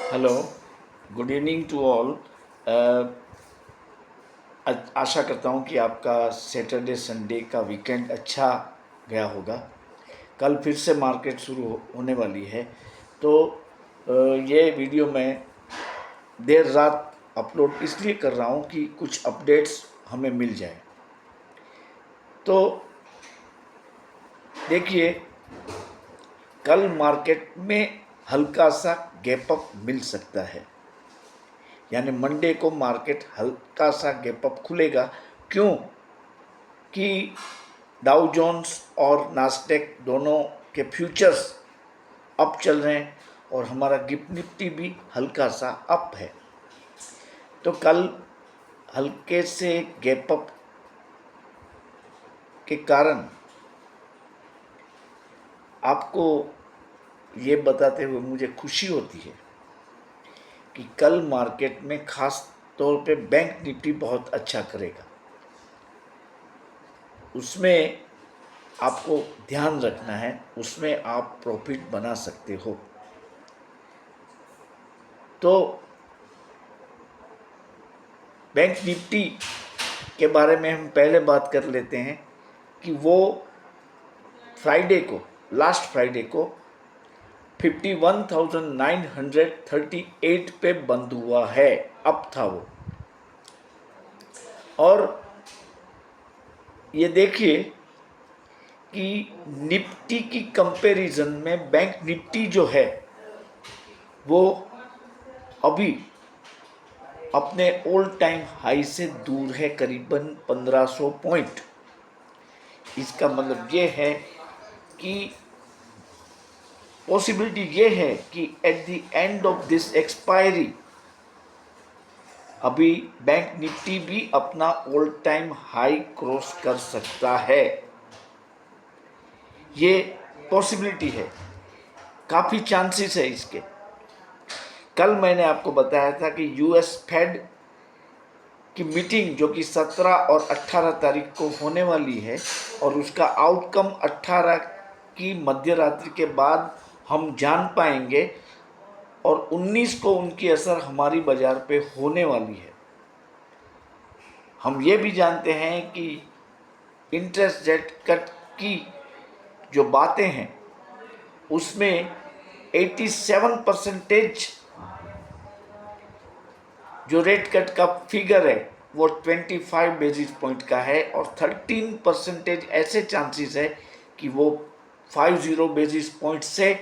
Hello, good evening to all. आशा करता हूँ कि आपका सैटरडे संडे का वीकेंड अच्छा गया होगा। कल फिर से मार्केट शुरू होने वाली है, तो ये वीडियो मैं देर रात अपलोड इसलिए कर रहा हूँ कि कुछ अपडेट्स हमें मिल जाए। तो देखिए, कल मार्केट में हल्का सा गैप अप मिल सकता है, यानी मंडे को मार्केट हल्का सा गैप अप खुलेगा। क्यों? कि डाउ जोन्स और नास्डेक दोनों के फ्यूचर्स अप चल रहे हैं और हमारा गिफ्ट निफ्टी भी हल्का सा अप है। तो कल हल्के से गैप अप के कारण आपको ये बताते हुए मुझे खुशी होती है कि कल मार्केट में खास तौर पे बैंक निफ्टी बहुत अच्छा करेगा। उसमें आपको ध्यान रखना है, उसमें आप प्रॉफिट बना सकते हो। तो बैंक निफ्टी के बारे में हम पहले बात कर लेते हैं कि वो लास्ट फ्राइडे को 51,938 पे बंद हुआ है, अप था वो। और ये देखिए कि निफ्टी की कंपैरिजन में बैंक निफ्टी जो है वो अभी अपने ऑल टाइम हाई से दूर है, करीबन 1500 पॉइंट। इसका मतलब ये है कि पॉसिबिलिटी ये है कि at the end of this expiry अभी बैंक निफ्टी भी अपना ऑल टाइम हाई क्रॉस कर सकता है। ये पॉसिबिलिटी है, काफ़ी चांसेस है इसके। कल मैंने आपको बताया था कि यूएस फेड की मीटिंग जो कि 17 और 18 तारीख को होने वाली है और उसका आउटकम 18 की मध्य रात्रि के बाद हम जान पाएंगे और 19 को उनकी असर हमारी बाजार पे होने वाली है। हम ये भी जानते हैं कि इंटरेस्ट रेट कट की जो बातें हैं उसमें 87% जो रेट कट का फिगर है वो 25 बेसिस पॉइंट का है और 13% ऐसे चांसेस है कि वो 50 बेसिस पॉइंट से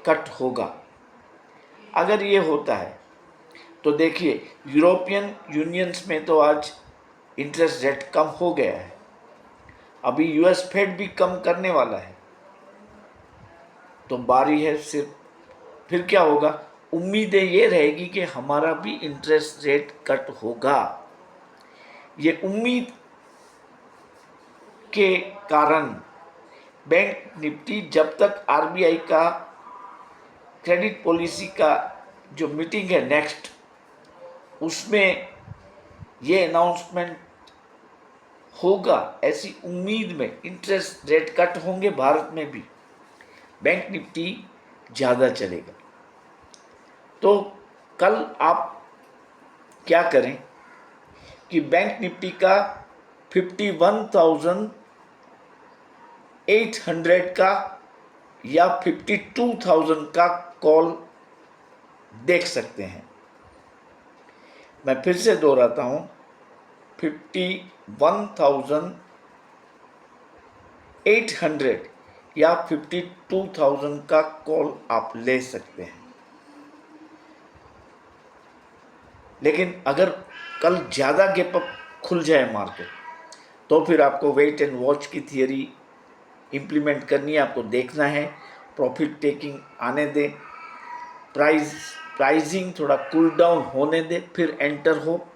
कट होगा। अगर ये होता है तो देखिए, यूरोपियन यूनियंस में तो आज इंटरेस्ट रेट कम हो गया है, अभी यूएस फेड भी कम करने वाला है। तो बारी है सिर्फ, फिर क्या होगा? उम्मीदें ये रहेगी कि हमारा भी इंटरेस्ट रेट कट होगा। ये उम्मीद के कारण बैंक निफ्टी जब तक आरबीआई का क्रेडिट पॉलिसी का जो मीटिंग है नेक्स्ट, उसमें ये अनाउंसमेंट होगा, ऐसी उम्मीद में इंटरेस्ट रेट कट होंगे भारत में भी, बैंक निफ्टी ज़्यादा चलेगा। तो कल आप क्या करें कि बैंक निफ्टी का 51,800 का या 52,000 का कॉल देख सकते हैं। मैं फिर से दोहराता हूँ, 51,800 या 52,000 का कॉल आप ले सकते हैं। लेकिन अगर कल ज़्यादा गैप अप खुल जाए मार्केट, तो फिर आपको वेट एंड वॉच की थियरी इम्प्लीमेंट करनी है, आपको देखना है, प्रॉफिट टेकिंग आने दे, प्राइजिंग थोड़ा कूल डाउन होने दे, फिर एंटर हो।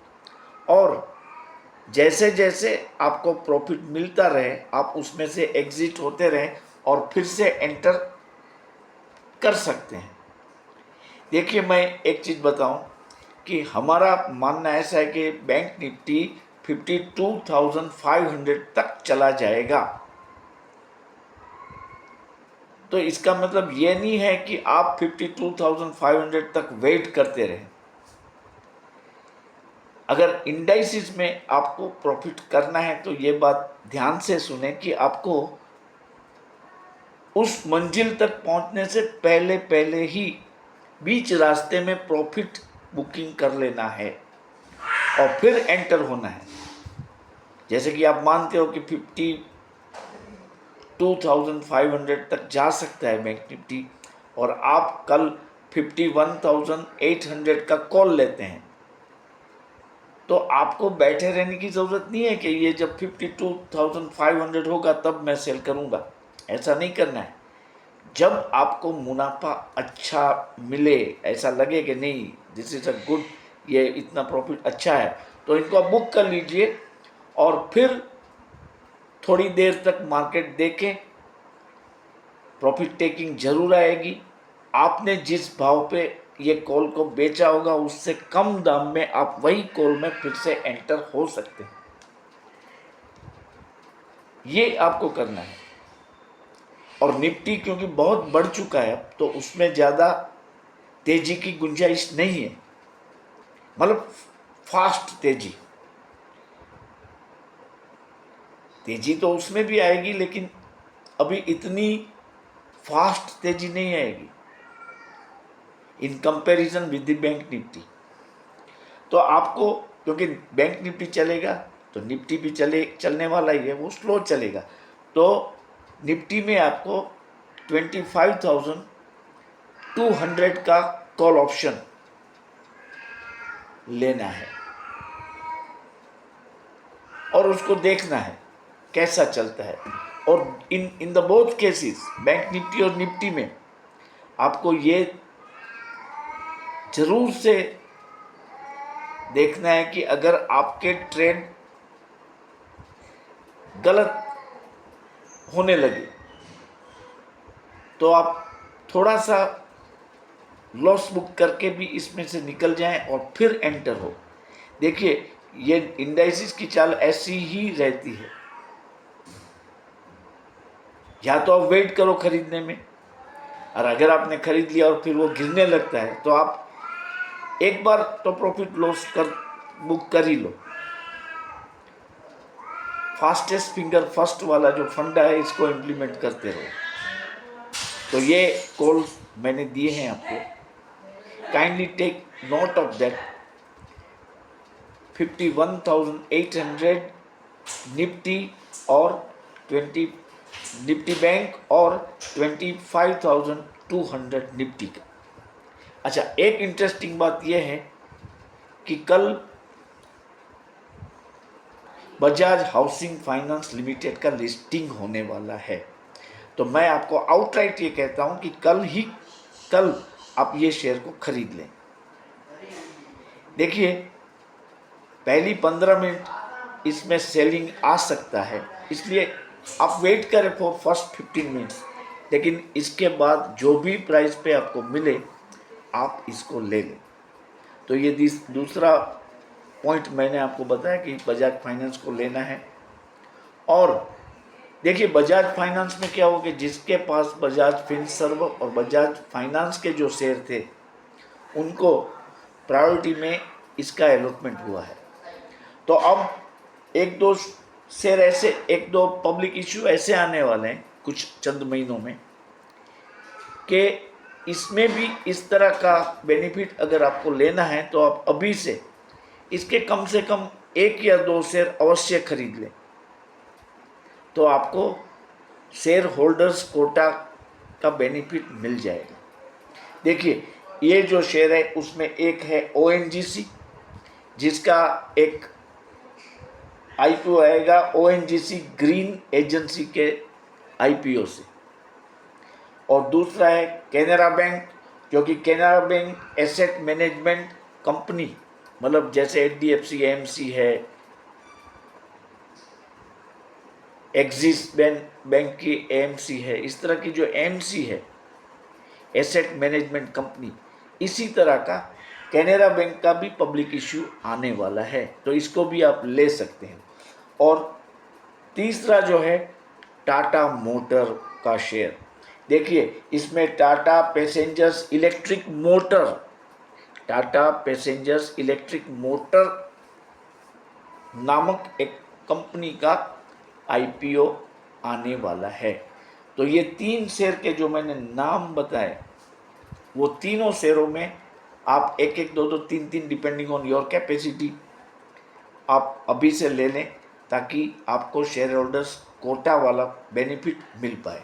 और जैसे जैसे आपको प्रॉफिट मिलता रहे आप उसमें से एग्जिट होते रहें और फिर से एंटर कर सकते हैं। देखिए, मैं एक चीज़ बताऊं कि हमारा मानना ऐसा है कि बैंक निफ्टी 52,500 तक चला जाएगा। तो तो इसका मतलब ये नहीं है कि आप 52,500 तक वेट करते रहें। अगर इंडाइसिस में आपको प्रॉफिट करना है तो ये बात ध्यान से सुने कि आपको उस मंजिल तक पहुंचने से पहले पहले ही बीच रास्ते में प्रॉफिट बुकिंग कर लेना है और फिर एंटर होना है। जैसे कि आप मानते हो कि 52,500 तक जा सकता है बैंक निफ्टी और आप कल 51,800 का कॉल लेते हैं, तो आपको बैठे रहने की ज़रूरत नहीं है कि ये जब 52,500 होगा तब मैं सेल करूँगा। ऐसा नहीं करना है। जब आपको मुनाफा अच्छा मिले, ऐसा लगे कि नहीं दिस इज़ अ गुड, ये इतना प्रॉफिट अच्छा है, तो इनको आप बुक कर लीजिए और फिर थोड़ी देर तक मार्केट देखें। प्रॉफिट टेकिंग जरूर आएगी। आपने जिस भाव पे ये कॉल को बेचा होगा उससे कम दाम में आप वही कॉल में फिर से एंटर हो सकते हैं। ये आपको करना है। और निफ्टी क्योंकि बहुत बढ़ चुका है अब, तो उसमें ज़्यादा तेजी की गुंजाइश नहीं है, मतलब फास्ट तेजी तो उसमें भी आएगी, लेकिन अभी इतनी फास्ट तेजी नहीं आएगी in comparison with the bank Nifty. तो आपको, क्योंकि बैंक निफ्टी चलेगा तो निफ्टी भी चलने वाला ही है, वो स्लो चलेगा। तो निफ्टी में आपको 25,200 का कॉल ऑप्शन लेना है और उसको देखना है कैसा चलता है। और in the both cases, bank Nifty और निफ्टी में आपको ये जरूर से देखना है कि अगर आपके ट्रेड गलत होने लगे तो आप थोड़ा सा लॉस बुक करके भी इसमें से निकल जाएं और फिर एंटर हो। देखिए, ये इंडाइसिस की चाल ऐसी ही रहती है। या तो आप वेट करो खरीदने में, और अगर आपने खरीद लिया और फिर वो गिरने लगता है तो आप एक बार तो प्रॉफिट लॉस बुक कर ही लो। फास्टेस्ट फिंगर फर्स्ट वाला जो फंडा है, इसको इम्प्लीमेंट करते रहो। तो ये कॉल मैंने दिए हैं आपको, kindly take note of that. 51,800 Nifty और 20 निफ्टी बैंक और 25,200 निफ्टी का। अच्छा, एक इंटरेस्टिंग बात यह है कि कल बजाज हाउसिंग फाइनेंस लिमिटेड का लिस्टिंग होने वाला है। तो मैं आपको आउटराइट ये कहता हूं कि कल आप ये शेयर को खरीद लें। देखिए, पहली 15 मिनट इसमें सेलिंग आ सकता है, इसलिए आप वेट करें फॉर फर्स्ट 15 मिनट्स, लेकिन इसके बाद जो भी प्राइस पे आपको मिले आप इसको ले लें। तो ये दूसरा पॉइंट मैंने आपको बताया कि बजाज फाइनेंस को लेना है। और देखिए, बजाज फाइनेंस में क्या हो कि जिसके पास बजाज फिनसर्व और बजाज फाइनेंस के जो शेयर थे उनको प्रायोरिटी में इसका अलॉटमेंट हुआ है। तो अब एक दो पब्लिक इश्यू ऐसे आने वाले हैं कुछ चंद महीनों में कि इसमें भी इस तरह का बेनिफिट अगर आपको लेना है तो आप अभी से इसके कम से कम 1 या 2 शेयर अवश्य खरीद लें, तो आपको शेयर होल्डर्स कोटा का बेनिफिट मिल जाएगा। देखिए, ये जो शेयर है उसमें एक है ONGC, जिसका एक IPO आएगा ONGC ग्रीन एजेंसी के IPO से, और दूसरा है कैनरा बैंक, जो कि Canara bank asset management company, मतलब जैसे HDFC AMC है, एक्सिस बैंक की AMC है, इस तरह की जो AMC है एसेट मैनेजमेंट कंपनी, इसी तरह का कैनरा बैंक का भी पब्लिक इश्यू आने वाला है, तो इसको भी आप ले सकते हैं। और तीसरा जो है टाटा मोटर का शेयर, देखिए इसमें टाटा पैसेंजर्स इलेक्ट्रिक मोटर नामक एक कंपनी का आईपीओ आने वाला है। तो ये 3 शेयर के जो मैंने नाम बताए, वो तीनों शेयरों में आप एक एक दो दो तीन तीन डिपेंडिंग ऑन योर कैपेसिटी आप अभी से ले लें, ताकि आपको शेयर होल्डर्स कोटा वाला बेनिफिट मिल पाए।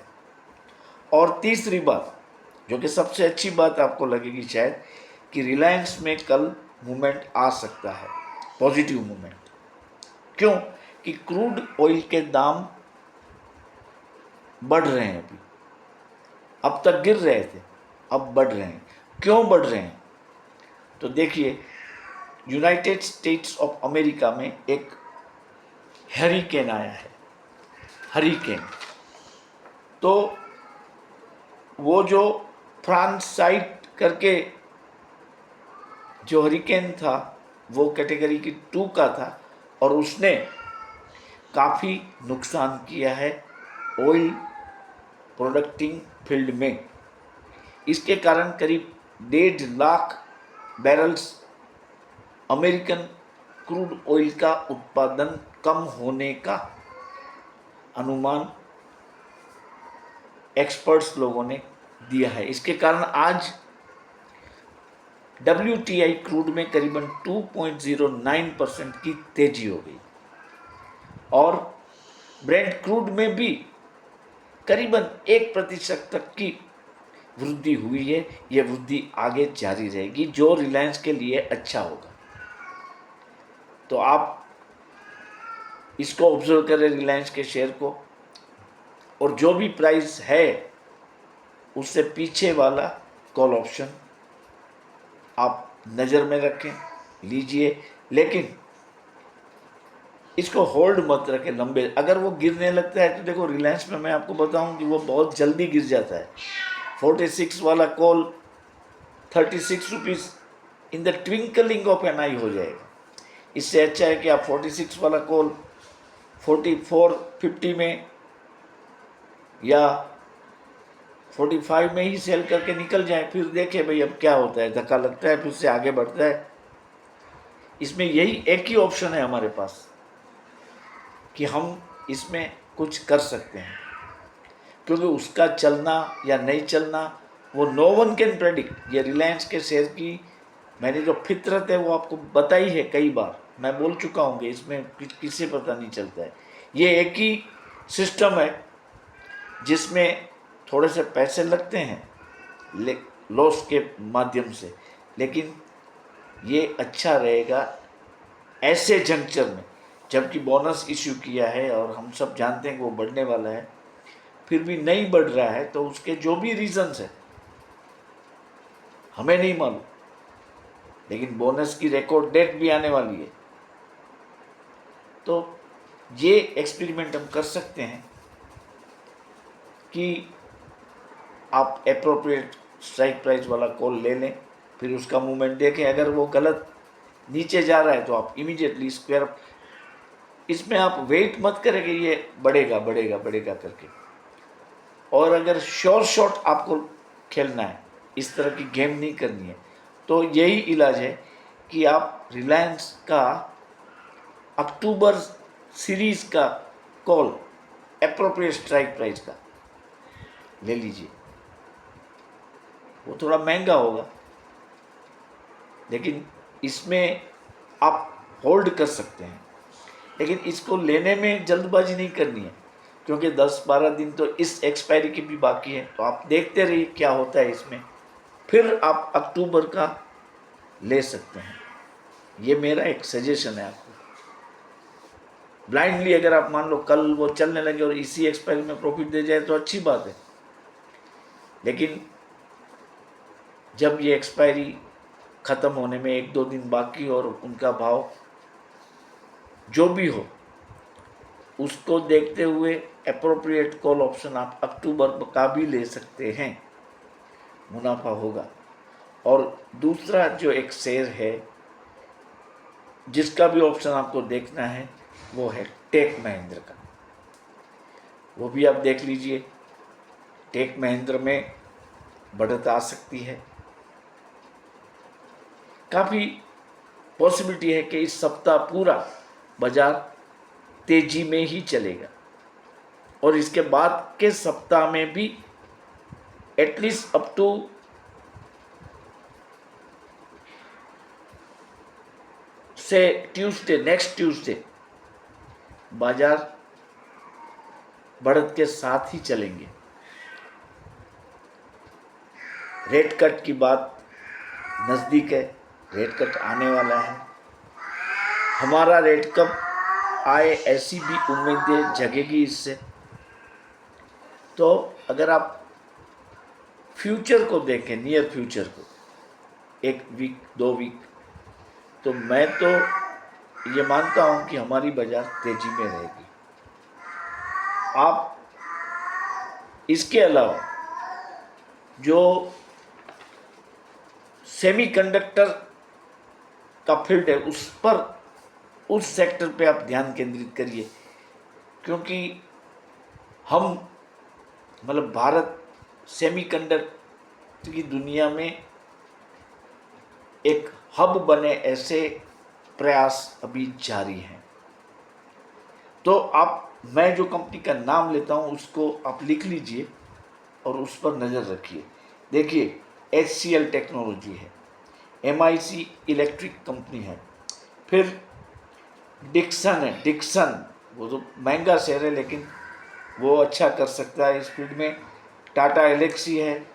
और तीसरी बात, जो कि सबसे अच्छी बात आपको लगेगी शायद, कि रिलायंस में कल मूवमेंट आ सकता है, पॉजिटिव मूवमेंट। क्यों? कि क्रूड ऑयल के दाम बढ़ रहे हैं। अभी अब तक गिर रहे थे, अब बढ़ रहे हैं। क्यों बढ़ रहे हैं? तो देखिए, यूनाइटेड स्टेट्स ऑफ अमेरिका में एक हरिकेन आया है, हरिकेन। तो वो जो फ्रांस साइट करके जो हरिकेन था, वो कैटेगरी की 2 का था, और उसने काफ़ी नुकसान किया है ऑयल प्रोडक्टिंग फील्ड में। इसके कारण करीब 1.5 lakh barrels American crude oil का उत्पादन कम होने का अनुमान एक्सपर्ट्स लोगों ने दिया है। इसके कारण आज WTI क्रूड में करीबन 2.09% की तेजी हो गई, और ब्रेंट क्रूड में भी करीबन 1% तक की वृद्धि हुई है। यह वृद्धि आगे जारी रहेगी, जो रिलायंस के लिए अच्छा होगा। तो आप इसको ऑब्जर्व करें, रिलायंस के शेयर को, और जो भी प्राइस है उससे पीछे वाला कॉल ऑप्शन आप नज़र में रखें, लीजिए। लेकिन इसको होल्ड मत रखें लंबे। अगर वो गिरने लगता है तो देखो, रिलायंस में मैं आपको बताऊं कि वो बहुत जल्दी गिर जाता है। 46 वाला call 36 rupees in the twinkling of an eye हो जाएगा। इससे अच्छा है कि आप 46 वाला कॉल 44.50 में या 45 में ही सेल करके निकल जाए। फिर देखें भाई अब क्या होता है, धक्का लगता है फिर से आगे बढ़ता है। इसमें यही एक ही ऑप्शन है हमारे पास कि हम इसमें कुछ कर सकते हैं, क्योंकि उसका चलना या नहीं चलना वो नो वन कैन प्रेडिक्ट। ये रिलायंस के शेयर की मैंने जो फितरत है वो आपको बताई है, कई बार मैं बोल चुका हूँ कि इसमें किसी पता नहीं चलता है। ये एक ही सिस्टम है जिसमें थोड़े से पैसे लगते हैं लॉस के माध्यम से, लेकिन ये अच्छा रहेगा ऐसे जंक्चर में, जबकि बोनस इश्यू किया है और हम सब जानते हैं कि वो बढ़ने वाला है, फिर भी नहीं बढ़ रहा है। तो उसके जो भी रीजंस है हमें नहीं मालूम, लेकिन बोनस की रिकॉर्ड डेट भी आने वाली है। तो ये एक्सपेरिमेंट हम कर सकते हैं कि आप एप्रोप्रिएट स्ट्राइक प्राइस वाला कॉल ले लें, फिर उसका मूवमेंट देखें। अगर वो गलत नीचे जा रहा है तो आप इमीडिएटली स्क्वायर, इसमें आप वेट मत करें कि ये बढ़ेगा बढ़ेगा बढ़ेगा करके। और अगर शॉर्ट आपको खेलना है, इस तरह की गेम नहीं करनी है, तो यही इलाज है कि आप रिलायंस का अक्टूबर सीरीज का कॉल एप्रोप्रिएट स्ट्राइक प्राइस का ले लीजिए। वो थोड़ा महंगा होगा, लेकिन इसमें आप होल्ड कर सकते हैं। लेकिन इसको लेने में जल्दबाजी नहीं करनी है, क्योंकि 10-12 दिन तो इस एक्सपायरी की भी बाकी है। तो आप देखते रहिए क्या होता है इसमें, फिर आप अक्टूबर का ले सकते हैं। ये मेरा एक सजेशन है आपको। ब्लाइंडली अगर आप मान लो कल वो चलने लगे और इसी एक्सपायरी में प्रॉफिट दे जाए तो अच्छी बात है, लेकिन जब ये एक्सपायरी ख़त्म होने में 1-2 दिन बाकी और उनका भाव जो भी हो उसको देखते हुए एप्रोप्रिएट कॉल ऑप्शन आप अक्टूबर का भी ले सकते हैं, मुनाफा होगा। और दूसरा जो एक शेयर है जिसका भी ऑप्शन आपको देखना है वो है टेक महिंद्रा का, वो भी आप देख लीजिए। टेक महिंद्रा में बढ़त आ सकती है। काफ़ी पॉसिबिलिटी है कि इस सप्ताह पूरा बाजार तेजी में ही चलेगा और इसके बाद के सप्ताह में भी एटलीस्ट अप टू से ट्यूसडे, नेक्स्ट ट्यूसडे बाजार बढ़त के साथ ही चलेंगे। रेट कट की बात नज़दीक है, रेट कट आने वाला है। हमारा रेट कब आए ऐसी भी उम्मीदें जगेगी इससे। तो अगर आप फ्यूचर को देखें, नियर फ्यूचर को, 1 वीक 2 वीक, तो मैं तो ये मानता हूँ कि हमारी बाजार तेजी में रहेगी। आप इसके अलावा जो सेमीकंडक्टर का फील्ड है उस सेक्टर पे आप ध्यान केंद्रित करिए, क्योंकि हम मतलब भारत सेमीकंडक्टर की दुनिया में एक हब बने ऐसे प्रयास अभी जारी हैं। तो मैं जो कंपनी का नाम लेता हूँ उसको आप लिख लीजिए और उस पर नज़र रखिए। देखिए, HCL टेक्नोलॉजी है, MIC इलेक्ट्रिक कंपनी है, फिर डिक्सन है। डिक्सन वो तो महंगा शेयर है लेकिन वो अच्छा कर सकता है इस फील्ड में। टाटा एलेक्सी है।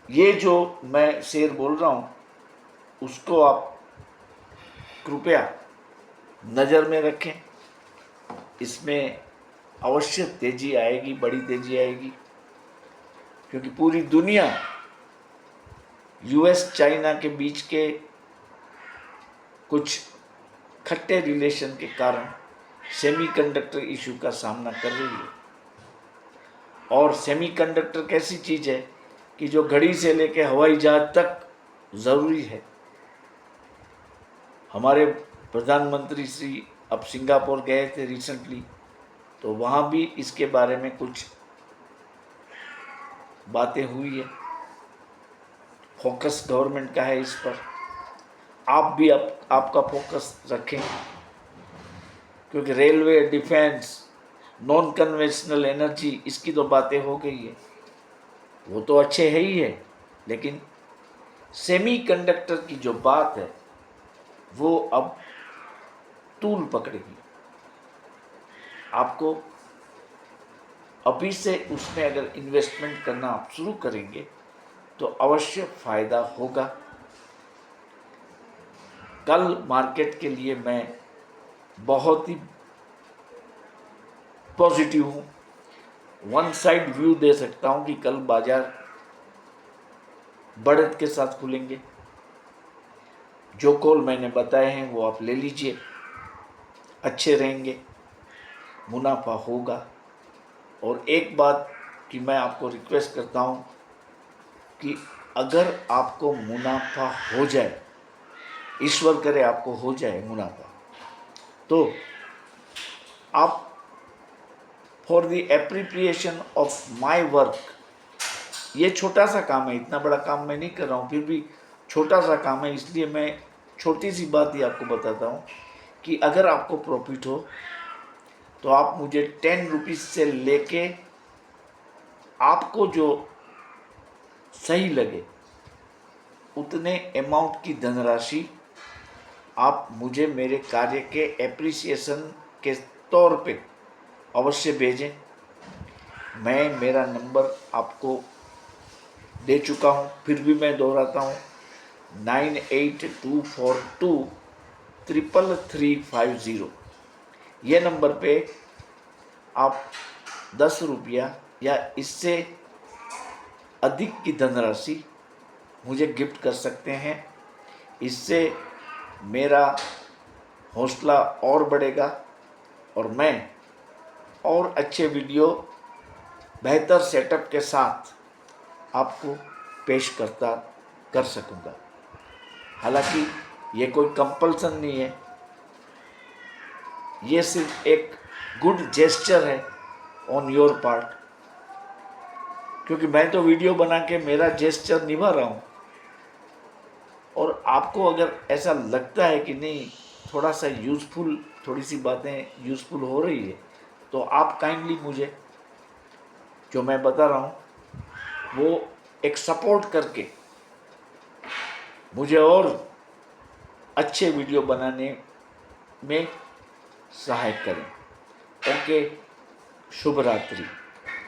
ये जो मैं शेयर बोल रहा हूँ उसको आप कृपया नज़र में रखें। इसमें अवश्य तेजी आएगी, बड़ी तेजी आएगी, क्योंकि पूरी दुनिया US चाइना के बीच के कुछ खट्टे रिलेशन के कारण सेमीकंडक्टर इशू का सामना कर रही है। और सेमीकंडक्टर कैसी चीज़ है कि जो घड़ी से लेके हवाई जहाज तक ज़रूरी है। हमारे प्रधानमंत्री श्री अब सिंगापुर गए थे रिसेंटली, तो वहाँ भी इसके बारे में कुछ बातें हुई है। फोकस गवर्नमेंट का है इस पर। आप भी आपका फोकस रखें, क्योंकि railway, defence, non conventional energy, इसकी तो बातें हो गई है, वो तो अच्छे है ही है, लेकिन सेमीकंडक्टर की जो बात है वो अब तूल पकड़ेगी। आपको अभी से उसमें अगर इन्वेस्टमेंट करना आप शुरू करेंगे तो अवश्य फ़ायदा होगा। कल मार्केट के लिए मैं बहुत ही पॉजिटिव हूँ। वन साइड व्यू दे सकता हूँ कि कल बाजार बढ़त के साथ खुलेंगे। जो कॉल मैंने बताए हैं वो आप ले लीजिए, अच्छे रहेंगे, मुनाफा होगा। और एक बात कि मैं आपको रिक्वेस्ट करता हूँ कि अगर आपको मुनाफा हो जाए, ईश्वर करे आपको हो जाए मुनाफा, तो आप for the appreciation of my work, ये छोटा सा काम है, इतना बड़ा काम मैं नहीं कर रहा हूँ, फिर भी छोटा सा काम है, इसलिए मैं छोटी सी बात ही आपको बताता हूँ कि अगर आपको प्रॉफिट हो तो आप मुझे 10 रुपीज़ से लेके आपको जो सही लगे उतने अमाउंट की धनराशि आप मुझे मेरे कार्य के एप्रिसिएशन के तौर पे अवश्य भेजें। मैं मेरा नंबर आपको दे चुका हूँ, फिर भी मैं दोहराता हूँ, 9824233350। ये नंबर पे आप 10 रुपया या इससे अधिक की धनराशि मुझे गिफ्ट कर सकते हैं। इससे मेरा हौसला और बढ़ेगा और मैं और अच्छे वीडियो बेहतर सेटअप के साथ आपको पेश कर सकूँगा। हालांकि ये कोई कंपल्सन नहीं है, ये सिर्फ एक गुड जेस्चर है ऑन योर पार्ट, क्योंकि मैं तो वीडियो बना के मेरा जेस्चर निभा रहा हूँ, और आपको अगर ऐसा लगता है कि नहीं थोड़ा सा यूज़फुल, थोड़ी सी बातें यूज़फुल हो रही है, तो आप काइंडली मुझे जो मैं बता रहा हूँ वो एक सपोर्ट करके मुझे और अच्छे वीडियो बनाने में सहायक करें। ओके, शुभ रात्रि।